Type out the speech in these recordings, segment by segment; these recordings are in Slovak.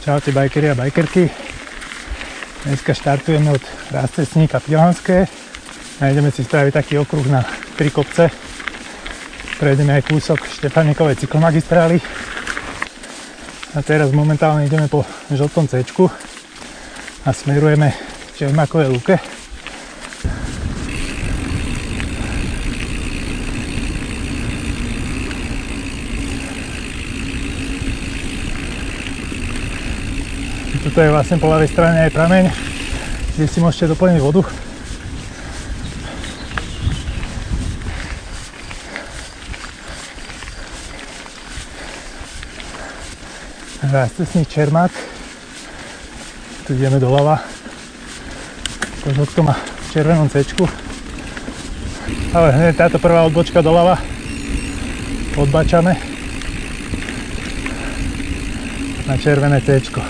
Čaute bajkeri a bajkerky. Dneska štartujeme od Rastcestníka Pilanské a ideme si spraviť taký okruh na 3 kopce. Prejdeme aj kúsok Štefánikovej cyklomagistrály. A teraz momentálne ideme po žltom C-čku a smerujeme k Čermákovej lúke. Tuto je vlastne po ľavej strane aj prameň, kde si môžete doplniť vodu. Rastcestník Čermák. Tu ideme doľava po žltom a červenom C-čku. Ale hneď táto prvá odbočka doľava odbačame na červené C-čko.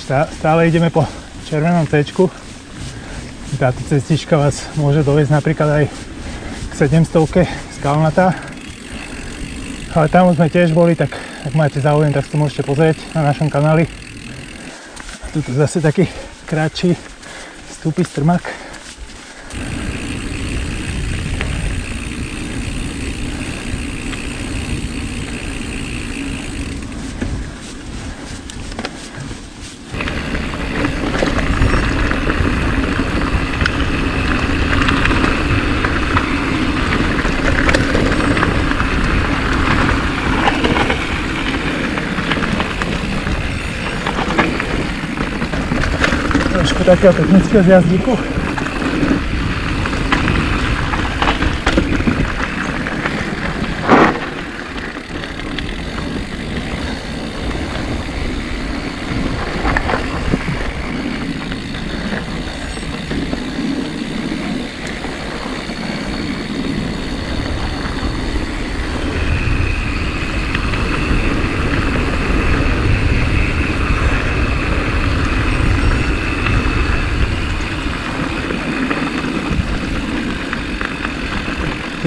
Stále ideme po červenom C-čku. Táto cestička vás môže doviesť napríklad aj k 700-ke Skalnatá. Ale tam sme tiež boli, tak ak máte záujem, tak si to môžete pozrieť na našom kanáli. A tuto zase taký kratší stúpy strmak. Trošku takého technického zjazdíku.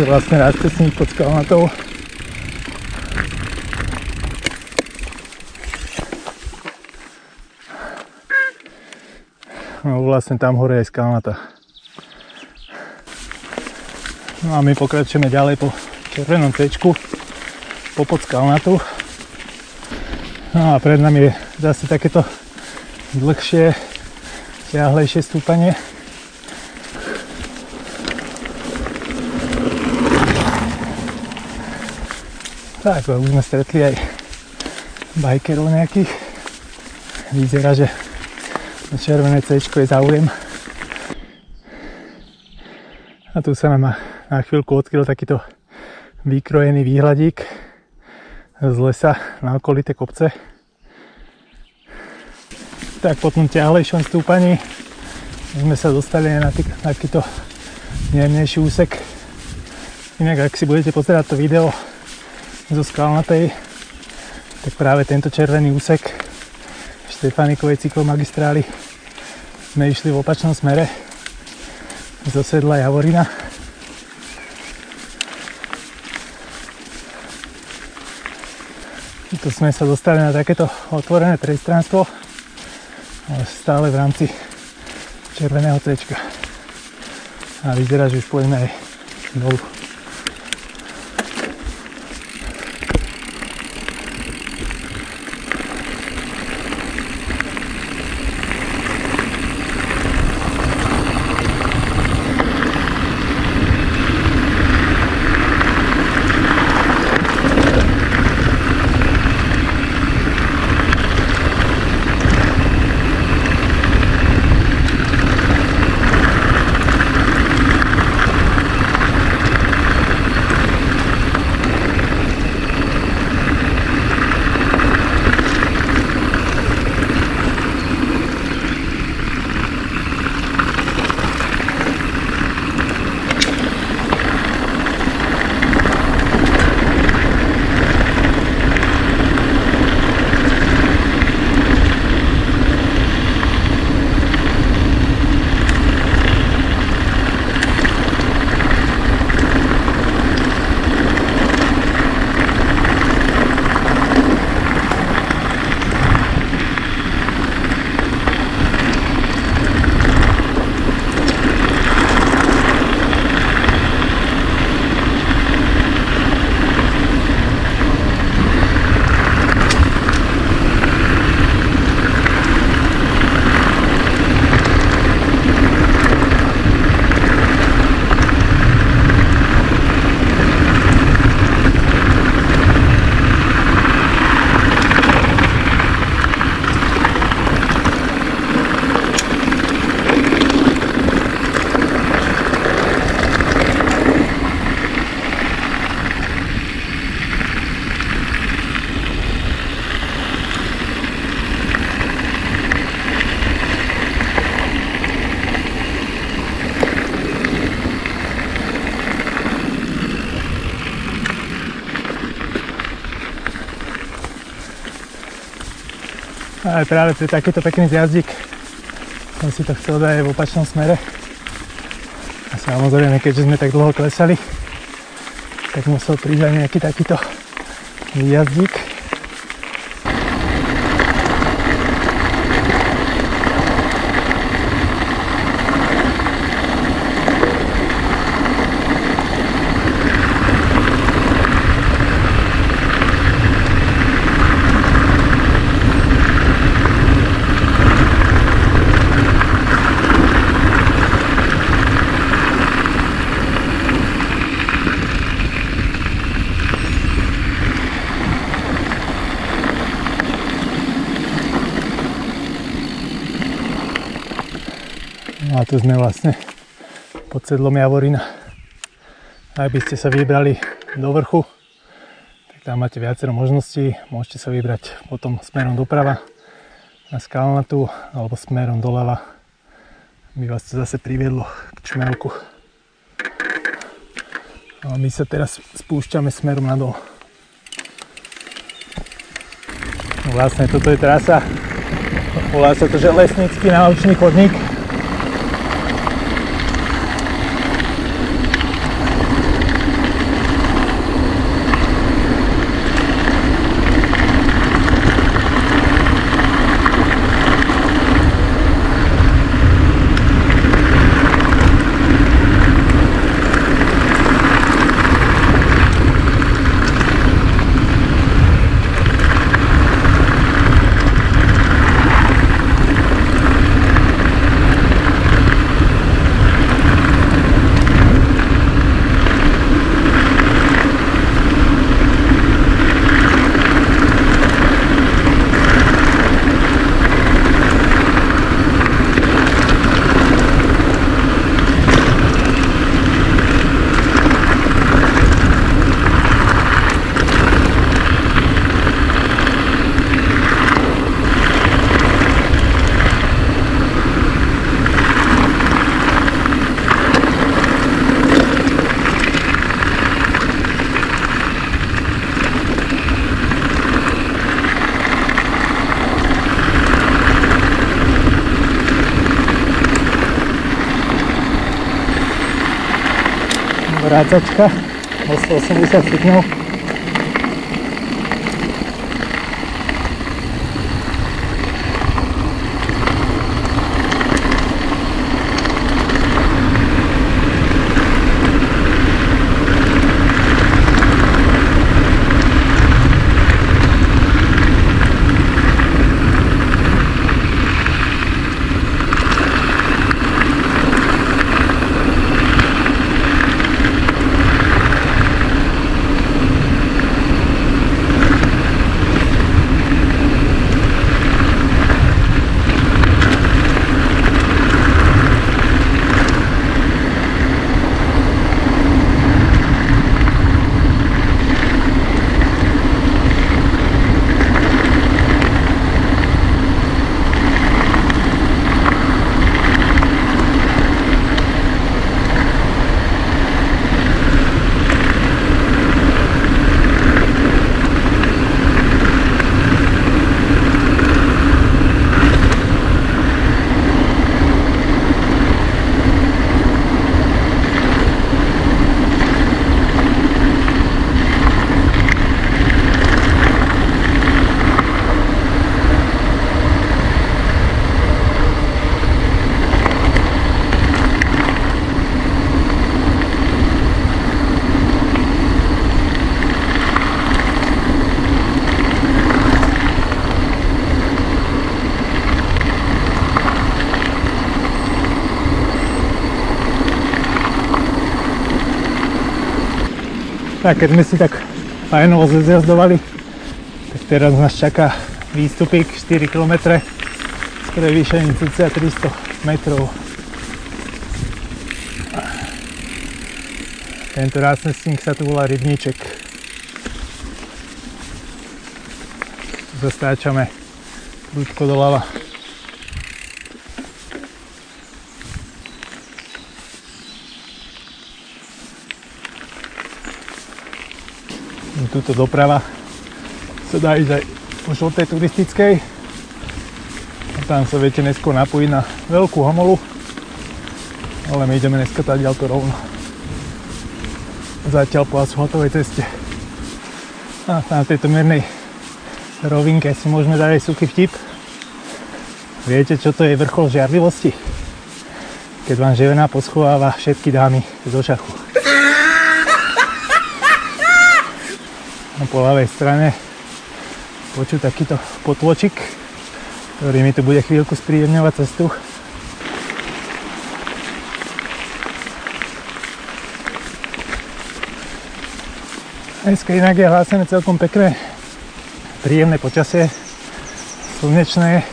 Je vlastne Rastcestník pod Skalnatou. No vlastne tam hore je Skalnatá. No a my pokračujeme ďalej po červenom C-čku popod Skalnatu. No a pred nami je zase takéto dlhšie, siahlejšie stúpanie. Tak, už sme stretli aj bajkerov nejakých. Vyzerá, že na červené C-čko je záujem. A tu sa nám na chvíľku odkryl takýto vykrojený výhľadík z lesa na okolité kopce. Tak po tom ťahlejšom stúpaní sme sa dostali na takýto jemnejší úsek. Inak, ak si budete pozerať to video zo Skalnatej, tak práve tento červený úsek Štefánikovej cyklomagistrály sme išli v opačnom smere zo sedla Javorina. Tu sme sa dostali na takéto otvorené priestranstvo, ale stále v rámci červeného C-čka. A vyzerá, že už pôjdeme aj dolu. Ale práve pre takýto pekný zjazdík som si to chcel dať aj v opačnom smere. A samozrejme, keďže sme tak dlho klesali, tak musel prísť aj nejaký takýto výjazdík. No a tu sme vlastne pod sedlom Javorina. Ak by ste sa vybrali do vrchu, tak tam máte viacero možností. Môžete sa vybrať potom smerom doprava na Skalnatú alebo smerom doľava. By vás to zase priviedlo k Čmelku. A my sa teraz spúšťame smerom nadol. No vlastne toto je trasa. Volá sa to, že Lesnícky naučný chodník. Vrácačka o 180 stupňov. Tak keď sme si tak fajnovo zjazdovali, tak teraz nás čaká výstupík 4 km s prevýšením cca 300 metrov. Tento rácnesník sa tu volá Rybníček. Zastáčame prúdko doľava. Tuto doprava sa dá ísť aj po žltej turistickej, Tam sa viete dneska napojiť na veľkú homolu, ale my ideme dneska tadiaľto rovno. Zatiaľ po asfaltovej ceste. A na tejto miernej rovinke si môžeme dať aj suchý vtip. Viete, čo to je vrchol žiarlivosti? Keď vám žena poschováva všetky dámy zo šachu. A po ľavej strane počuť takýto potôčik, ktorý mi tu bude chvíľku spríjemňovať cestu. Dneska inak je hlásené celkom pekné, príjemné počasie, slnečné.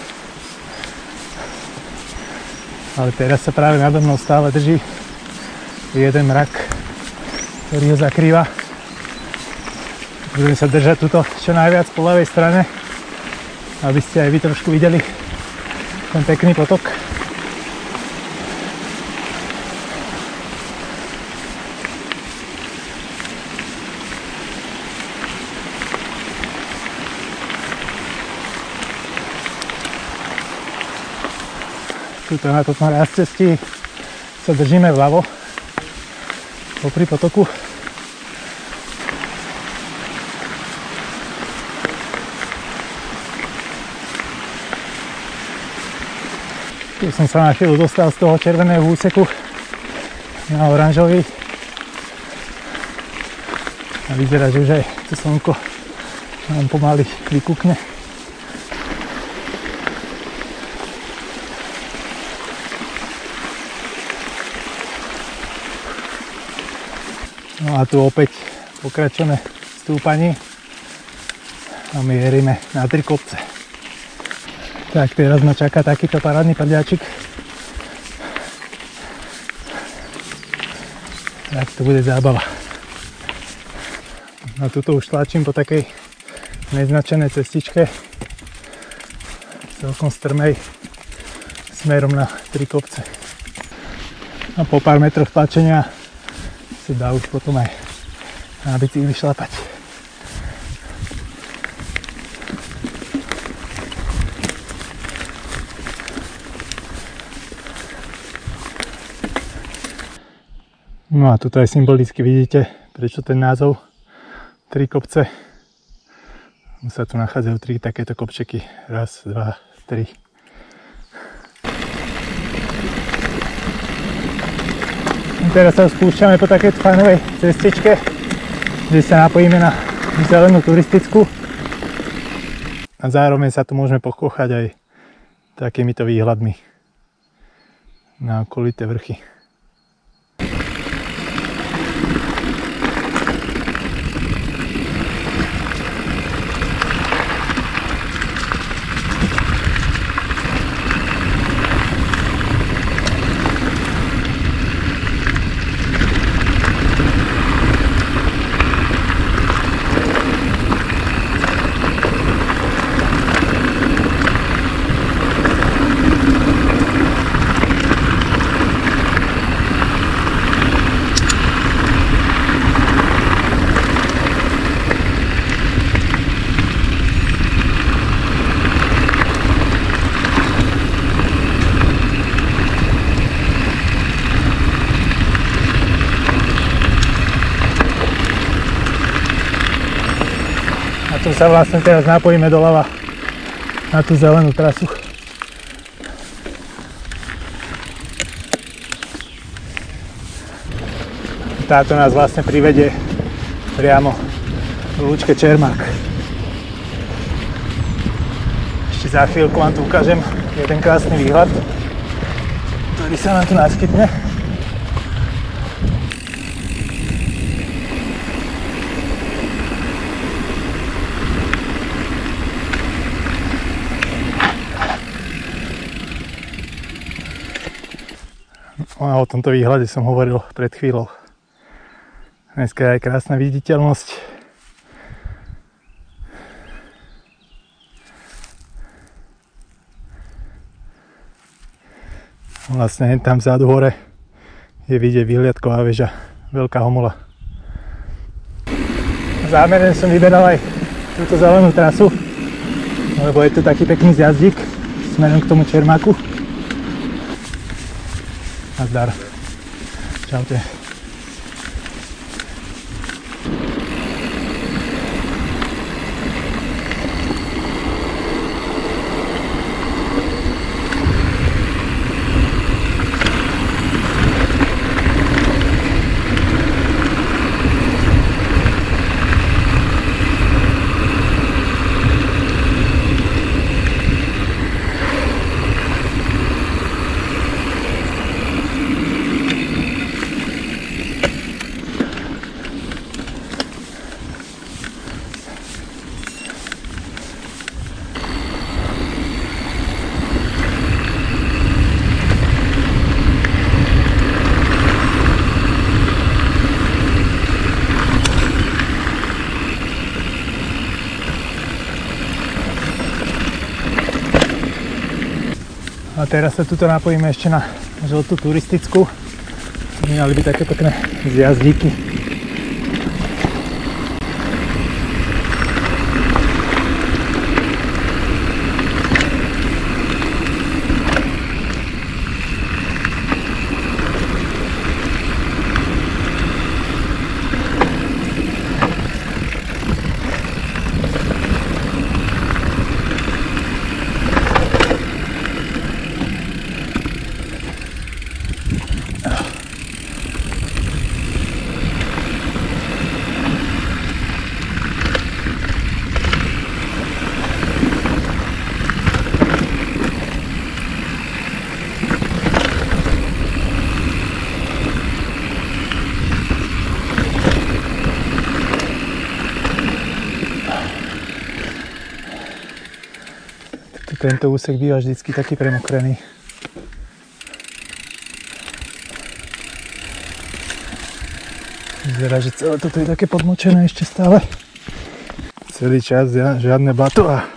Ale teraz sa práve nado mnou stále drží jeden mrak, ktorý ho zakrýva. Budeme sa držať tuto čo najviac po ľavej strane, aby ste aj vy trošku videli ten pekný potok. Tuto na toto raz cesti sa držíme vľavo popri potoku. Tu som sa na chvíľu dostal z toho červeného úseku na oranžový. A vyzerá, že už aj to slnko nám pomaly vykúkne. No a tu opäť pokračujeme stúpaní a mierime na 3 kopce. Tak teraz ma čaká takýto parádny prďačik. Tak to bude zábava. A tuto už tlačím po takej neznačenej cestičke, celkom strmej, smerom na 3 kopce. A po pár metroch tlačenia si dá už potom aj na bicykli šlapať. No a tuto aj symbolicky vidíte, prečo ten názov 3 kopce. Sa tu nachádzajú 3 takéto kopčeky. 1, 2, 3. Teraz sa spúšťame po takej fajnovej cestičke, kde sa napojíme na zelenú turistickú a zároveň sa tu môžeme pokochať aj takýmito výhľadmi na okolité vrchy. Tu sa vlastne teraz napojíme doľava na tú zelenú trasu. Táto nás vlastne privedie priamo v lúčke Čermák. Ešte za chvíľku vám tu ukážem jeden krásny výhľad, ktorý sa nám tu naskytne. A o tomto výhľade som hovoril pred chvíľou. Dneska je aj krásna viditeľnosť. Vlastne tam vzadu hore je vidieť výhliadková väža, veľká homola. Zámerne som vyberal aj túto zelenú trasu, lebo je tu taký pekný zjazdík z smerom k tomu Čermáku. Nazdar. Čaute. A teraz sa tuto napojíme ešte na žltú turistickú. Mali by také pekné zjazdíky. Tento úsek býva vždycky taký premokrený. Vyzerá, že celé toto je také podmočené ešte stále. Celý čas žiadne blato a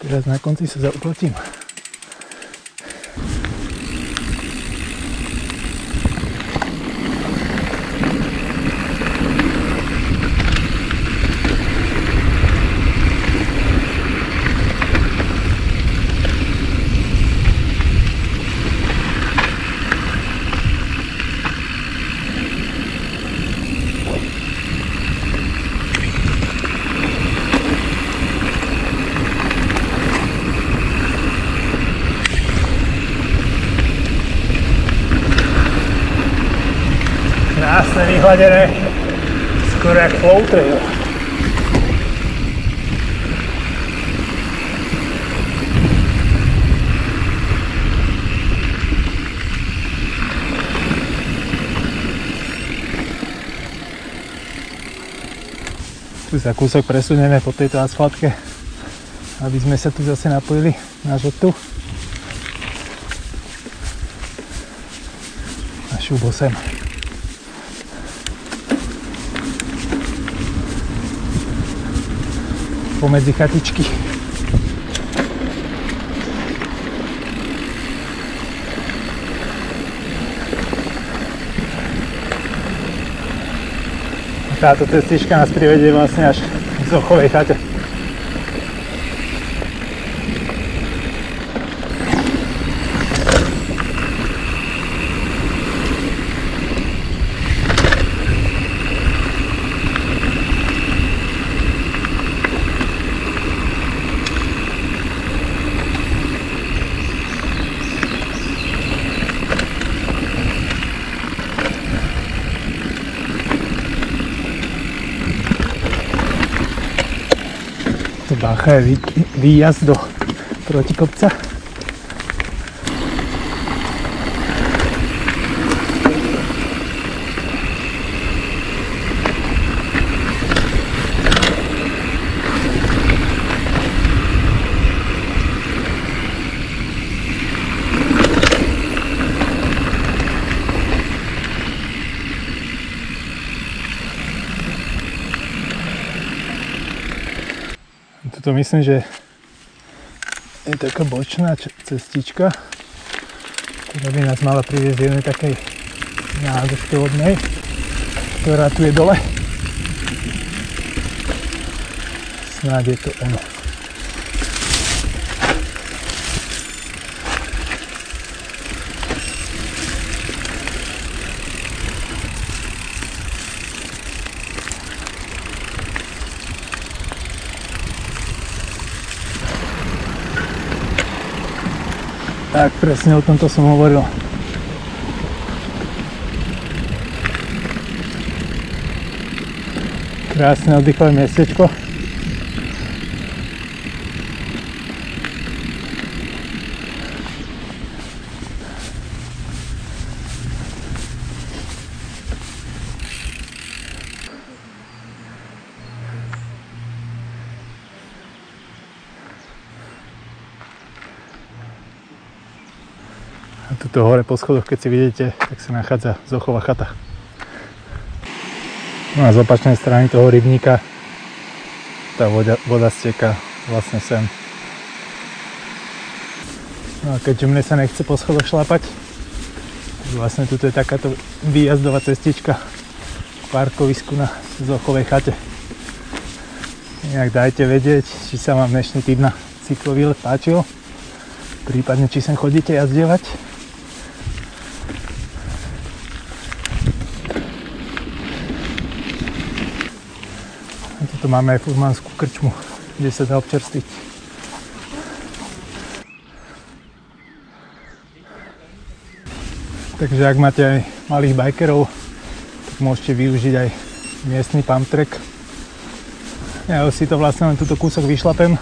teraz na konci sa zauplatím. Krásne vyhladené, skoro jak flow trail. Tu sa kúsok presunieme po tejto asfaltke, aby sme sa tu zase napojili na žltú. A šubo sem. Pomedzi chatičky. Táto cestička nás privedie vlastne až k Zochovej chate. Bacha je výjazd do protikopca. To myslím, že je taká bočná cestička, ktorá by nás mala priviesť z jednej takej nádržke vodnej, ktorá tu je dole. Snáď je to ono. Tak presne o tomto som hovoril. Krásne oddychové miestečko. A tuto hore po schodoch, keď si vidíte, tak sa nachádza Zochová chata. No a z opačnej strany toho rybníka tá voda steká vlastne sem. No a keďže mne sa nechce po schodoch šlapať, vlastne tuto je takáto výjazdová cestička k parkovisku na Zochovej chate. Inak dajte vedieť, či sa vám dnešný tip na cyklovýlet páčil, prípadne či sem chodíte jazdievať. Tu máme aj furmanskú krčmu, kde sa dá občerstviť. Takže ak máte aj malých bajkerov, tak môžete využiť aj miestny pump track. Ja si to vlastne len túto kúsok vyšlapem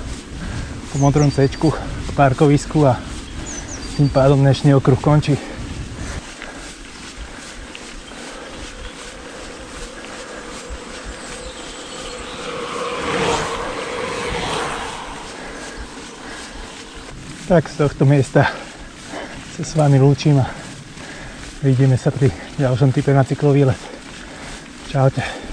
po modrom C-čku k parkovisku a tým pádom dnešný okruh končí. Tak z tohto miesta sa s vami lúčim a vidíme sa pri ďalšom type na cyklovýlet. Čaute.